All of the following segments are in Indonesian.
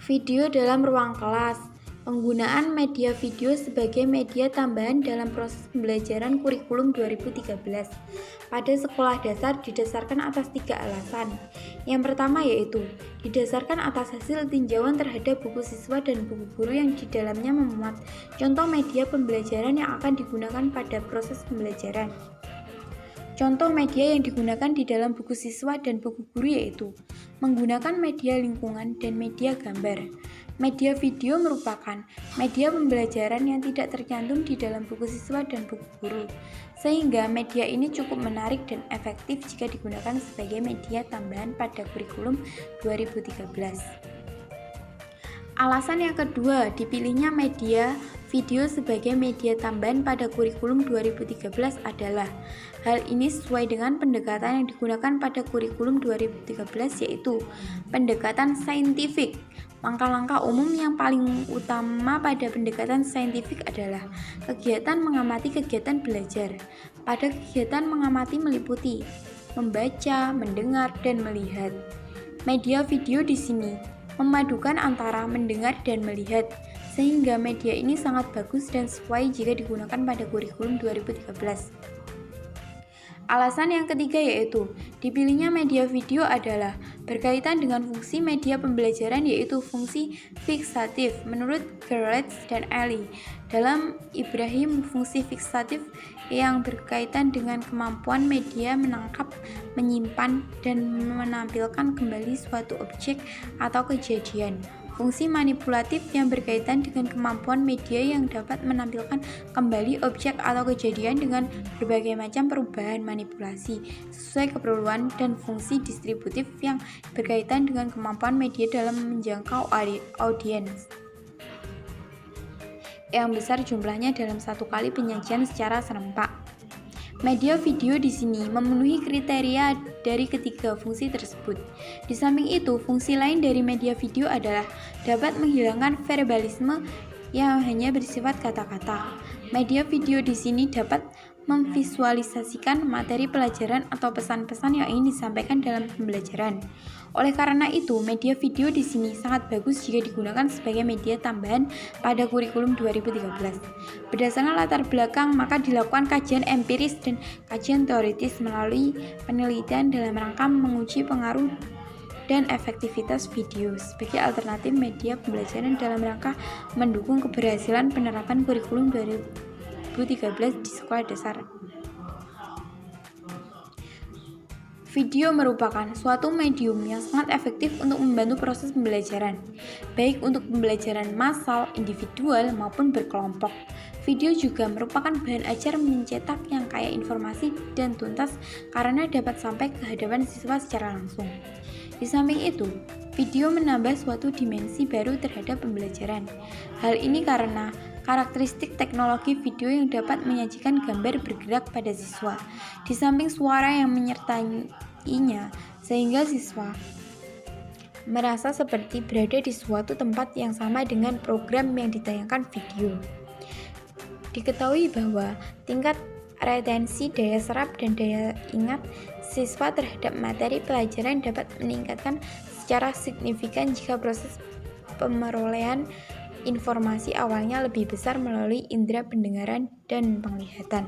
Video dalam ruang kelas. Penggunaan media video sebagai media tambahan dalam proses pembelajaran kurikulum 2013 pada sekolah dasar didasarkan atas 3 alasan. Yang pertama yaitu didasarkan atas hasil tinjauan terhadap buku siswa dan buku guru yang di dalamnya memuat contoh media pembelajaran yang akan digunakan pada proses pembelajaran. Contoh media yang digunakan di dalam buku siswa dan buku guru yaitu menggunakan media lingkungan dan media gambar. Media video merupakan media pembelajaran yang tidak tercantum di dalam buku siswa dan buku guru, sehingga media ini cukup menarik dan efektif jika digunakan sebagai media tambahan pada kurikulum 2013. Alasan yang kedua, dipilihnya media video sebagai media tambahan pada kurikulum 2013 adalah hal ini sesuai dengan pendekatan yang digunakan pada kurikulum 2013 yaitu pendekatan saintifik. Langkah-langkah umum yang paling utama pada pendekatan saintifik adalah kegiatan mengamati kegiatan belajar. Pada kegiatan mengamati meliputi membaca, mendengar, dan melihat. Media video di sini memadukan antara mendengar dan melihat, sehingga media ini sangat bagus dan sesuai jika digunakan pada kurikulum 2013. Alasan yang ketiga yaitu dipilihnya media video adalah berkaitan dengan fungsi media pembelajaran yaitu fungsi fiksatif menurut Gerlach dan Ellie. Dalam Ibrahim, fungsi fiksatif yang berkaitan dengan kemampuan media menangkap, menyimpan, dan menampilkan kembali suatu objek atau kejadian. Fungsi manipulatif yang berkaitan dengan kemampuan media yang dapat menampilkan kembali objek atau kejadian dengan berbagai macam perubahan manipulasi sesuai keperluan, dan fungsi distributif yang berkaitan dengan kemampuan media dalam menjangkau audiens yang besar jumlahnya dalam satu kali penyajian secara serempak. Media video di sini memenuhi kriteria dari ketiga fungsi tersebut. Di samping itu, fungsi lain dari media video adalah dapat menghilangkan verbalisme yang hanya bersifat kata-kata. Media video di sini dapat memvisualisasikan materi pelajaran atau pesan-pesan yang ingin disampaikan dalam pembelajaran. Oleh karena itu, media video di sini sangat bagus jika digunakan sebagai media tambahan pada kurikulum 2013. Berdasarkan latar belakang, maka dilakukan kajian empiris dan kajian teoritis melalui penelitian dalam rangka menguji pengaruh dan efektivitas video sebagai alternatif media pembelajaran dalam rangka mendukung keberhasilan penerapan kurikulum 2013 di sekolah dasar. Video merupakan suatu medium yang sangat efektif untuk membantu proses pembelajaran, baik untuk pembelajaran massal, individual, maupun berkelompok. Video juga merupakan bahan ajar mencetak yang kaya informasi dan tuntas karena dapat sampai ke hadapan siswa secara langsung. Di samping itu, video menambah suatu dimensi baru terhadap pembelajaran. Hal ini karena karakteristik teknologi video yang dapat menyajikan gambar bergerak pada siswa, di samping suara yang menyertainya, sehingga siswa merasa seperti berada di suatu tempat yang sama dengan program yang ditayangkan video. Diketahui bahwa tingkat retensi, daya serap, dan daya ingat siswa terhadap materi pelajaran dapat meningkatkan secara signifikan jika proses pemerolehan informasi awalnya lebih besar melalui indera pendengaran dan penglihatan.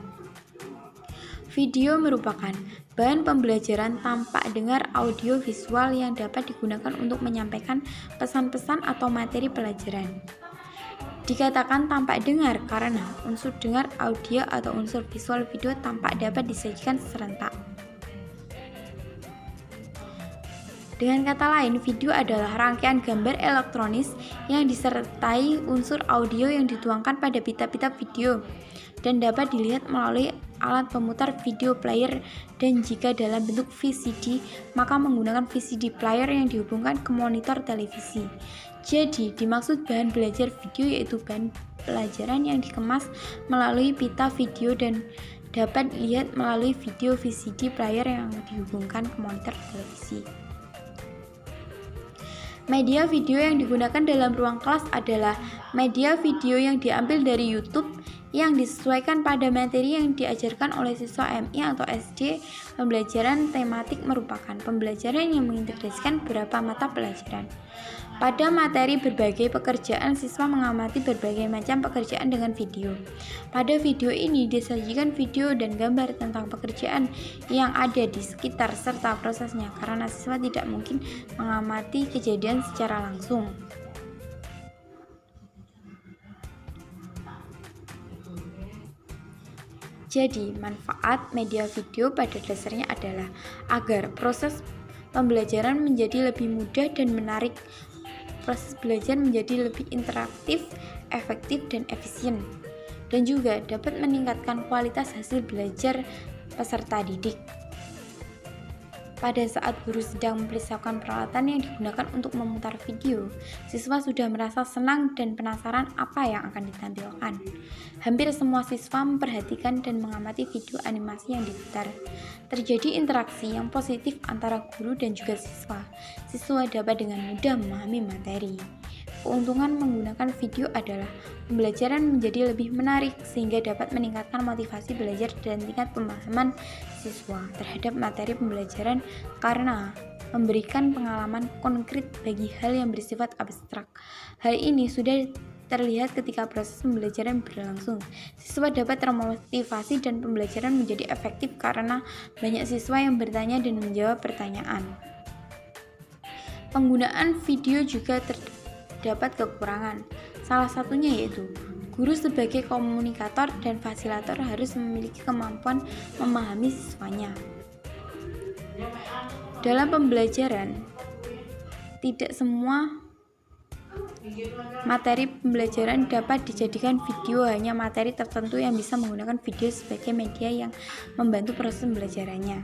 Video merupakan bahan pembelajaran tanpa dengar audio visual yang dapat digunakan untuk menyampaikan pesan-pesan atau materi pelajaran. Dikatakan tampak dengar karena unsur dengar audio atau unsur visual video tampak dapat disajikan serentak. Dengan kata lain, video adalah rangkaian gambar elektronis yang disertai unsur audio yang dituangkan pada pita-pita video dan dapat dilihat melalui alat pemutar video player, dan jika dalam bentuk VCD, maka menggunakan VCD player yang dihubungkan ke monitor televisi. Jadi, dimaksud bahan belajar video yaitu bahan pelajaran yang dikemas melalui pita video dan dapat dilihat melalui video VCD player yang dihubungkan ke monitor televisi. Media video yang digunakan dalam ruang kelas adalah media video yang diambil dari YouTube yang disesuaikan pada materi yang diajarkan oleh siswa MI atau SD. Pembelajaran tematik merupakan pembelajaran yang mengintegrasikan beberapa mata pelajaran. Pada materi berbagai pekerjaan, siswa mengamati berbagai macam pekerjaan dengan video. Pada video ini disajikan video dan gambar tentang pekerjaan yang ada di sekitar serta prosesnya, karena siswa tidak mungkin mengamati kejadian secara langsung. Jadi, manfaat media video pada dasarnya adalah agar proses pembelajaran menjadi lebih mudah dan menarik. Proses belajar menjadi lebih interaktif, efektif, dan efisien, dan juga dapat meningkatkan kualitas hasil belajar peserta didik. Pada saat guru sedang mempersiapkan peralatan yang digunakan untuk memutar video, siswa sudah merasa senang dan penasaran apa yang akan ditampilkan. Hampir semua siswa memperhatikan dan mengamati video animasi yang diputar. Terjadi interaksi yang positif antara guru dan juga siswa. Siswa dapat dengan mudah memahami materi. Keuntungan menggunakan video adalah pembelajaran menjadi lebih menarik sehingga dapat meningkatkan motivasi belajar dan tingkat pemahaman siswa terhadap materi pembelajaran karena memberikan pengalaman konkret bagi hal yang bersifat abstrak. Hal ini sudah terlihat ketika proses pembelajaran berlangsung. Siswa dapat termotivasi dan pembelajaran menjadi efektif karena banyak siswa yang bertanya dan menjawab pertanyaan. Penggunaan video juga terdapat kekurangan. Salah satunya yaitu guru sebagai komunikator dan fasilitator harus memiliki kemampuan memahami siswanya. Dalam pembelajaran, tidak semua materi pembelajaran dapat dijadikan video, hanya materi tertentu yang bisa menggunakan video sebagai media yang membantu proses pembelajarannya.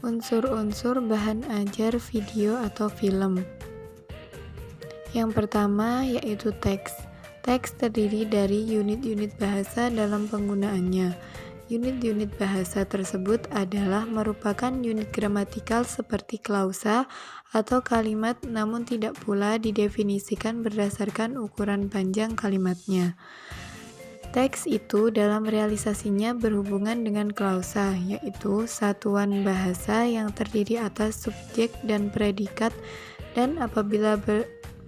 Unsur-unsur bahan ajar video atau film. Yang pertama yaitu teks. Teks terdiri dari unit-unit bahasa dalam penggunaannya. Unit-unit bahasa tersebut adalah merupakan unit gramatikal seperti klausa atau kalimat, namun tidak pula didefinisikan berdasarkan ukuran panjang kalimatnya. Teks itu dalam realisasinya berhubungan dengan klausa, yaitu satuan bahasa yang terdiri atas subjek dan predikat, dan apabila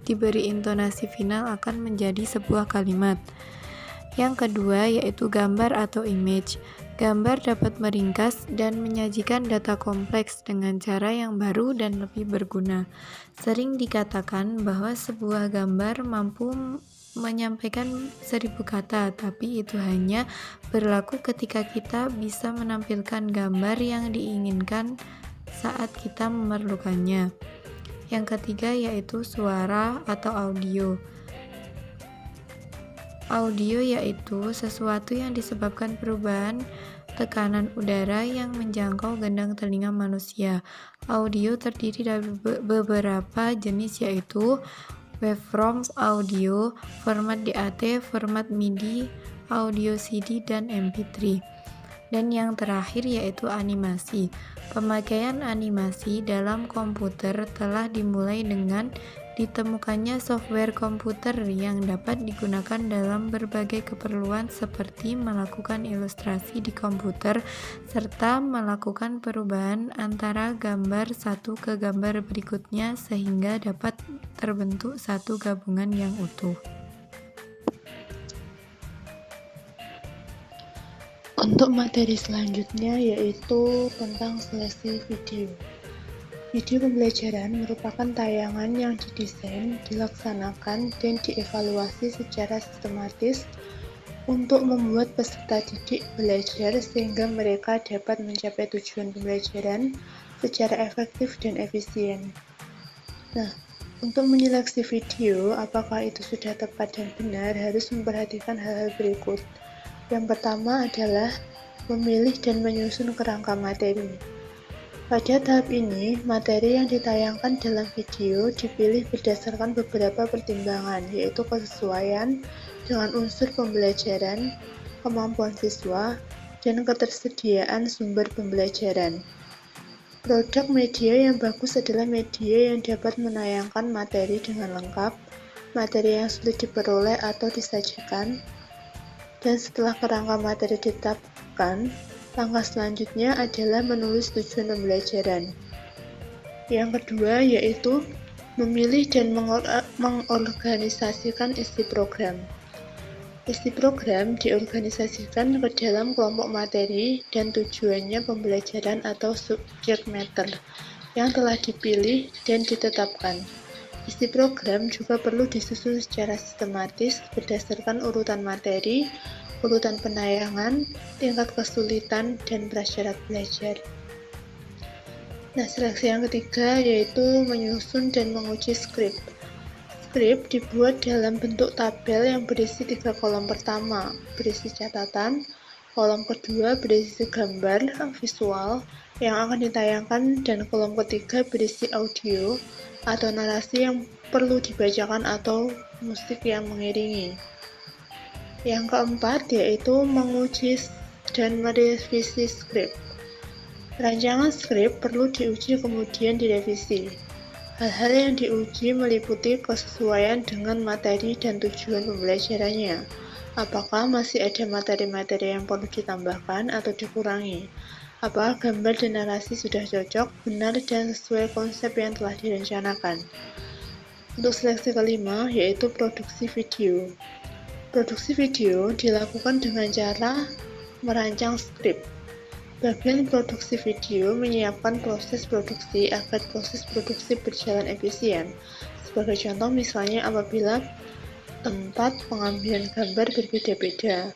diberi intonasi final akan menjadi sebuah kalimat. Yang kedua yaitu gambar atau image. Gambar dapat meringkas dan menyajikan data kompleks dengan cara yang baru dan lebih berguna. Sering dikatakan bahwa sebuah gambar mampu menyampaikan 1000 kata, tapi itu hanya berlaku ketika kita bisa menampilkan gambar yang diinginkan saat kita memerlukannya. Yang ketiga yaitu suara atau audio. Audio yaitu sesuatu yang disebabkan perubahan tekanan udara yang menjangkau gendang telinga manusia. Audio terdiri dari beberapa jenis yaitu waveform audio, format DAT, format MIDI, audio CD, dan MP3. Dan yang terakhir yaitu animasi. Pemakaian animasi dalam komputer telah dimulai dengan ditemukannya software komputer yang dapat digunakan dalam berbagai keperluan seperti melakukan ilustrasi di komputer serta melakukan perubahan antara gambar satu ke gambar berikutnya sehingga dapat terbentuk satu gabungan yang utuh. Untuk materi selanjutnya yaitu tentang seleksi video. Video pembelajaran merupakan tayangan yang didesain, dilaksanakan, dan dievaluasi secara sistematis untuk membuat peserta didik belajar sehingga mereka dapat mencapai tujuan pembelajaran secara efektif dan efisien. Nah, untuk menyeleksi video, apakah itu sudah tepat dan benar, harus memperhatikan hal-hal berikut. Yang pertama adalah memilih dan menyusun kerangka materi. Pada tahap ini, materi yang ditayangkan dalam video dipilih berdasarkan beberapa pertimbangan, yaitu kesesuaian dengan unsur pembelajaran, kemampuan siswa, dan ketersediaan sumber pembelajaran. Produk media yang bagus adalah media yang dapat menayangkan materi dengan lengkap, materi yang sulit diperoleh atau disajikan. Dan setelah kerangka materi ditetapkan, langkah selanjutnya adalah menulis tujuan pembelajaran. Yang kedua yaitu memilih dan mengorganisasikan isi program. Isi program diorganisasikan ke dalam kelompok materi dan tujuannya pembelajaran atau subject matter yang telah dipilih dan ditetapkan. Isi program juga perlu disusun secara sistematis berdasarkan urutan materi, urutan penayangan, tingkat kesulitan, dan prasyarat belajar. Nah, seleksi yang ketiga yaitu menyusun dan menguji skrip. Skrip dibuat dalam bentuk tabel yang berisi 3 kolom. Pertama, berisi catatan, kolom kedua berisi gambar visual yang akan ditayangkan, dan kolom ketiga berisi audio atau narasi yang perlu dibacakan atau musik yang mengiringi. Yang keempat yaitu menguji dan merevisi skrip. Rancangan skrip perlu diuji kemudian direvisi. Hal-hal yang diuji meliputi kesesuaian dengan materi dan tujuan pembelajarannya. Apakah masih ada materi-materi yang perlu ditambahkan atau dikurangi? Apakah gambar dan narasi sudah cocok, benar, dan sesuai konsep yang telah direncanakan? Untuk seleksi kelima, yaitu produksi video. Produksi video dilakukan dengan cara merancang skrip. Bagian produksi video menyiapkan proses produksi agar proses produksi berjalan efisien. Sebagai contoh misalnya apabila tempat pengambilan gambar berbeda-beda,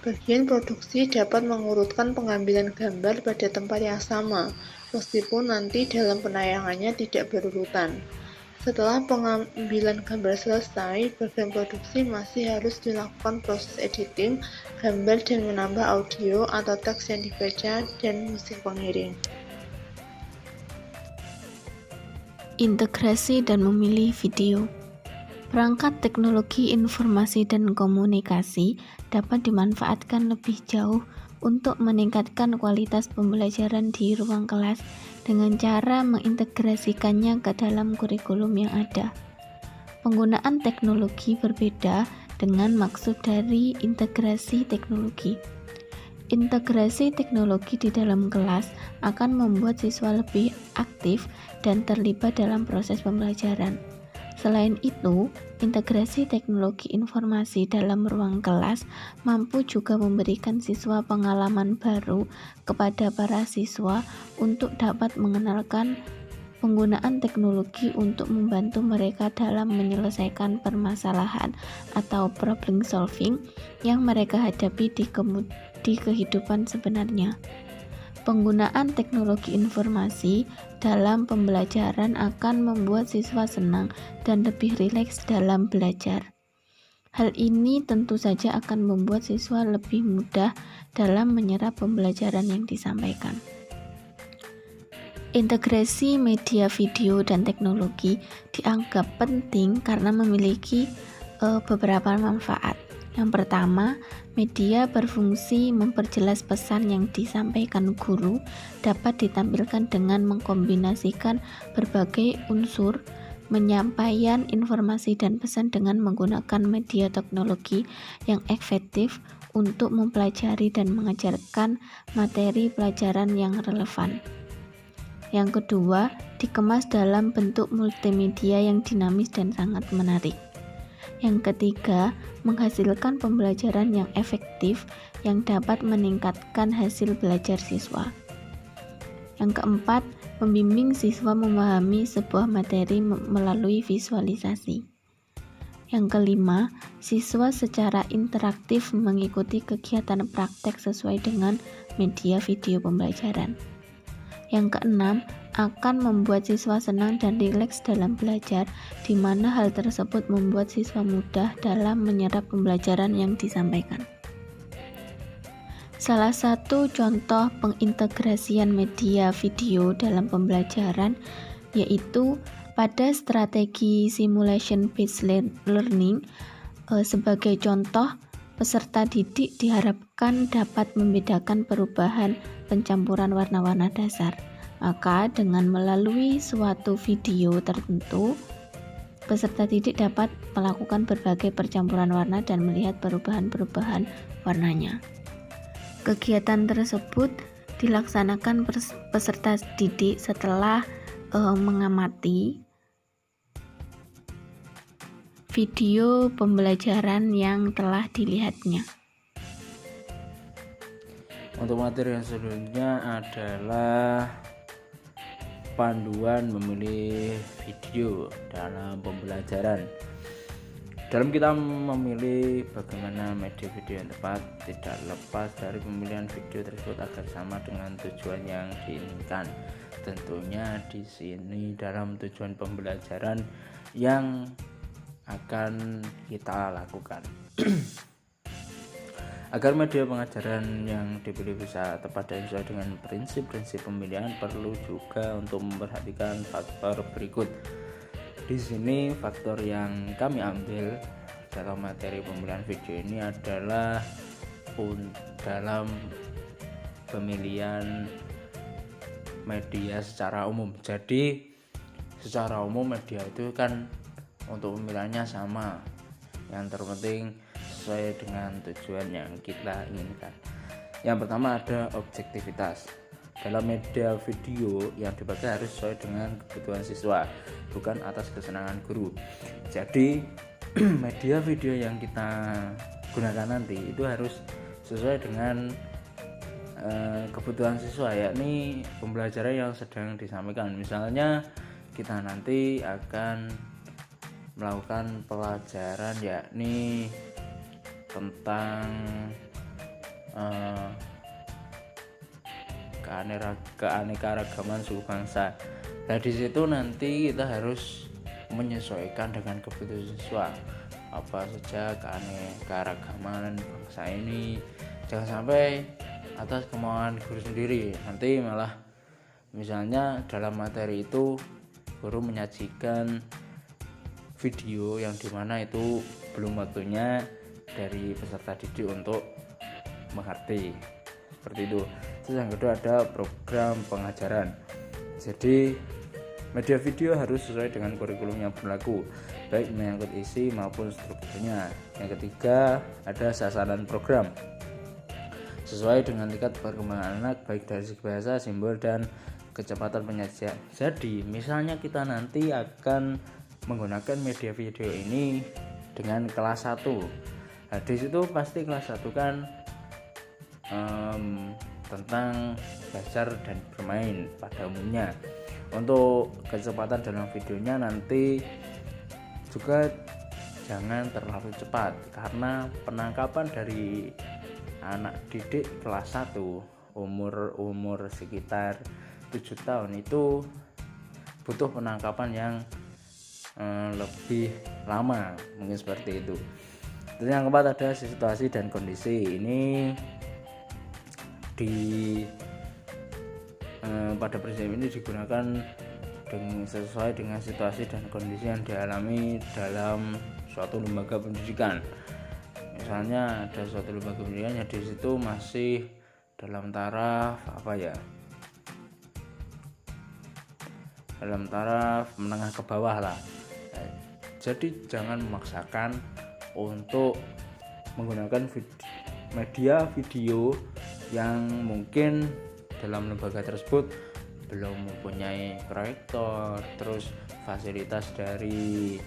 bagian produksi dapat mengurutkan pengambilan gambar pada tempat yang sama, meskipun nanti dalam penayangannya tidak berurutan. Setelah pengambilan gambar selesai, bagian produksi masih harus dilakukan proses editing gambar dan menambah audio atau teks yang dibaca dan musik pengiring. Integrasi dan memilih video. Perangkat teknologi informasi dan komunikasi dapat dimanfaatkan lebih jauh untuk meningkatkan kualitas pembelajaran di ruang kelas dengan cara mengintegrasikannya ke dalam kurikulum yang ada. Penggunaan teknologi berbeda dengan maksud dari integrasi teknologi. Integrasi teknologi di dalam kelas akan membuat siswa lebih aktif dan terlibat dalam proses pembelajaran. Selain itu, integrasi teknologi informasi dalam ruang kelas mampu juga memberikan siswa pengalaman baru kepada para siswa untuk dapat mengenalkan penggunaan teknologi untuk membantu mereka dalam menyelesaikan permasalahan atau problem solving yang mereka hadapi di kehidupan sebenarnya. Penggunaan teknologi informasi dalam pembelajaran akan membuat siswa senang dan lebih rileks dalam belajar. Hal ini tentu saja akan membuat siswa lebih mudah dalam menyerap pembelajaran yang disampaikan. Integrasi media video dan teknologi dianggap penting karena memiliki beberapa manfaat. Yang pertama, media berfungsi memperjelas pesan yang disampaikan guru dapat ditampilkan dengan mengkombinasikan berbagai unsur menyampaikan informasi dan pesan dengan menggunakan media teknologi yang efektif untuk mempelajari dan mengajarkan materi pelajaran yang relevan. Yang kedua, dikemas dalam bentuk multimedia yang dinamis dan sangat menarik. Yang ketiga, menghasilkan pembelajaran yang efektif yang dapat meningkatkan hasil belajar siswa. Yang keempat, membimbing siswa memahami sebuah materi melalui visualisasi. Yang kelima, siswa secara interaktif mengikuti kegiatan praktek sesuai dengan media video pembelajaran. Yang keenam, akan membuat siswa senang dan rileks dalam belajar, di mana hal tersebut membuat siswa mudah dalam menyerap pembelajaran yang disampaikan. Salah satu contoh pengintegrasian media video dalam pembelajaran yaitu pada strategi simulation based learning. Sebagai contoh, peserta didik diharapkan dapat membedakan perubahan pencampuran warna-warna dasar. Maka dengan melalui suatu video tertentu, Peserta didik dapat melakukan berbagai percampuran warna dan melihat perubahan-perubahan warnanya. Kegiatan tersebut dilaksanakan peserta didik setelah mengamati video pembelajaran yang telah dilihatnya. Untuk materi yang selanjutnya adalah panduan memilih video dalam pembelajaran. Dalam kita memilih bagaimana media video yang tepat, tidak lepas dari pemilihan video tersebut agar sama dengan tujuan yang diinginkan. Tentunya di sini dalam tujuan pembelajaran yang akan kita lakukan. Agar media pengajaran yang dipilih bisa tepat dan sesuai dengan prinsip-prinsip pemilihan, perlu juga untuk memperhatikan faktor berikut. Di sini faktor yang kami ambil dalam materi pemilihan video ini adalah dalam pemilihan media secara umum. Jadi secara umum media itu kan untuk pemilihannya sama, yang terpenting sesuai dengan tujuan yang kita inginkan. Yang pertama ada objektivitas. Dalam media video yang dipakai harus sesuai dengan kebutuhan siswa, bukan atas kesenangan guru. Jadi media video yang kita gunakan nanti itu harus sesuai dengan kebutuhan siswa, yakni pembelajaran yang sedang disampaikan. Misalnya kita nanti akan melakukan pelajaran yakni tentang keanekaragaman suku bangsa. Nah, di situ nanti kita harus menyesuaikan dengan kebutuhan siswa. Apa saja keanekaragaman bangsa ini, jangan sampai atas kemauan guru sendiri. Nanti malah misalnya dalam materi itu guru menyajikan video yang dimana itu belum waktunya dari peserta didik untuk mengerti, seperti itu. Terus yang kedua ada program pengajaran. Jadi media video harus sesuai dengan kurikulum yang berlaku, baik menyangkut isi maupun strukturnya. Yang ketiga ada sasaran program, sesuai dengan tingkat perkembangan anak baik dari segi bahasa, simbol, dan kecepatan penyajian. Jadi misalnya kita nanti akan menggunakan media video ini dengan kelas 1. Nah, di situ pasti kelas 1 kan tentang belajar dan bermain pada umumnya. Untuk kecepatan dalam videonya nanti juga jangan terlalu cepat, karena penangkapan dari anak didik kelas 1 umur sekitar 7 tahun itu butuh penangkapan yang lebih lama, mungkin seperti itu. Terus yang keempat ada situasi dan kondisi. Ini pada prinsip ini digunakan sesuai dengan situasi dan kondisi yang dialami dalam suatu lembaga pendidikan. Misalnya ada suatu lembaga pendidikan yang di situ masih dalam taraf dalam taraf menengah ke bawah lah. Jadi jangan memaksakan untuk menggunakan media video yang mungkin dalam lembaga tersebut belum mempunyai proyektor, terus fasilitas dari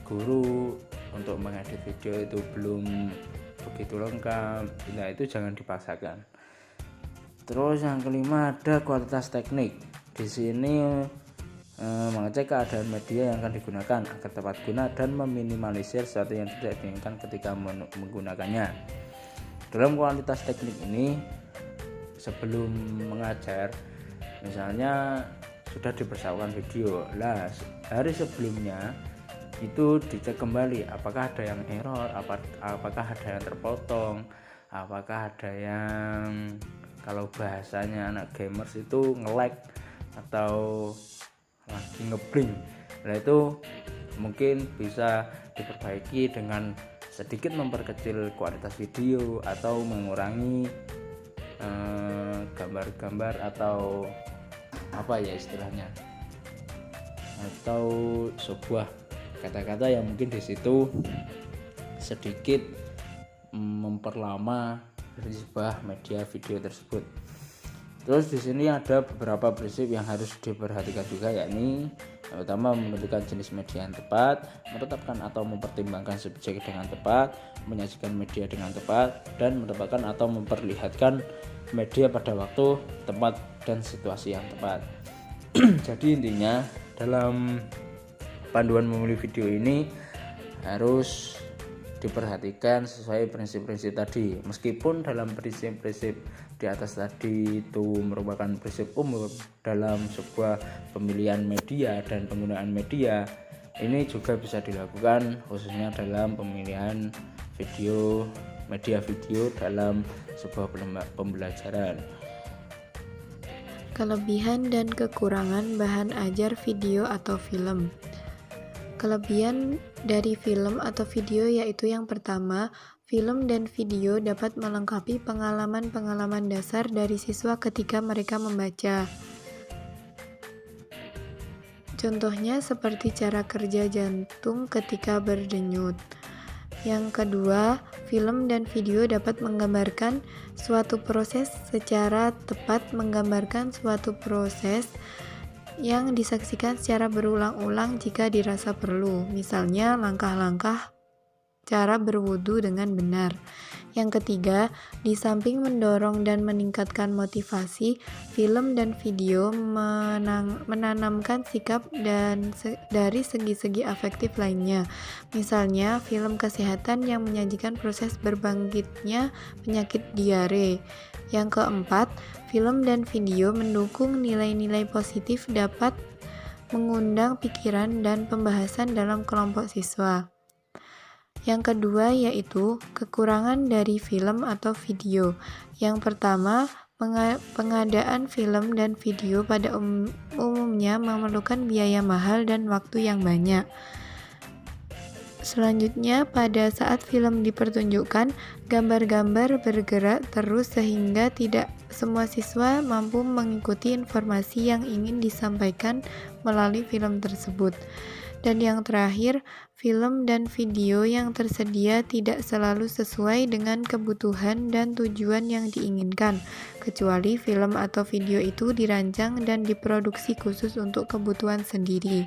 guru untuk mengedit video itu belum begitu lengkap. Nah, itu jangan dipaksakan. Terus yang kelima ada kualitas teknik. Di sini mengecek keadaan media yang akan digunakan agar tepat guna dan meminimalisir sesuatu yang tidak diinginkan ketika menggunakannya. Dalam kualitas teknik ini, sebelum mengajar, misalnya sudah dipersiapkan video, hari sebelumnya itu dicek kembali apakah ada yang error, apakah ada yang terpotong, apakah ada yang, kalau bahasanya anak gamers itu nge-lag atau lagi ngeblink. Nah, itu mungkin bisa diperbaiki dengan sedikit memperkecil kualitas video atau mengurangi gambar-gambar atau apa ya istilahnya, atau sebuah kata-kata yang mungkin di situ sedikit memperlama dari sebuah media video tersebut. Terus di sini ada beberapa prinsip yang harus diperhatikan juga, yakni yang pertama menentukan jenis media yang tepat, menetapkan atau mempertimbangkan subjek dengan tepat, menyajikan media dengan tepat, dan menetapkan atau memperlihatkan media pada waktu, tempat, dan situasi yang tepat. Jadi intinya dalam panduan memilih video ini harus diperhatikan sesuai prinsip-prinsip tadi. Meskipun dalam prinsip-prinsip di atas tadi itu merupakan prinsip umum dalam sebuah pemilihan media dan penggunaan media, ini juga bisa dilakukan khususnya dalam pemilihan video, media video dalam sebuah pembelajaran. Kelebihan dan kekurangan bahan ajar video atau film. Kelebihan dari film atau video yaitu yang pertama, film dan video dapat melengkapi pengalaman-pengalaman dasar dari siswa ketika mereka membaca. Contohnya seperti cara kerja jantung ketika berdenyut. Yang kedua, film dan video dapat menggambarkan suatu proses secara tepat, menggambarkan suatu proses yang disaksikan secara berulang-ulang jika dirasa perlu, misalnya langkah-langkah cara berwudu dengan benar. Yang ketiga, di samping mendorong dan meningkatkan motivasi, film dan video menanamkan sikap dan dari segi-segi afektif lainnya. Misalnya, film kesehatan yang menyajikan proses berbangkitnya penyakit diare. Yang keempat, film dan video mendukung nilai-nilai positif dapat mengundang pikiran dan pembahasan dalam kelompok siswa. Yang kedua yaitu kekurangan dari film atau video. Yang pertama, pengadaan film dan video pada umumnya memerlukan biaya mahal dan waktu yang banyak. Selanjutnya, pada saat film dipertunjukkan, gambar-gambar bergerak terus sehingga tidak semua siswa mampu mengikuti informasi yang ingin disampaikan melalui film tersebut. Dan yang terakhir, film dan video yang tersedia tidak selalu sesuai dengan kebutuhan dan tujuan yang diinginkan, kecuali film atau video itu dirancang dan diproduksi khusus untuk kebutuhan sendiri.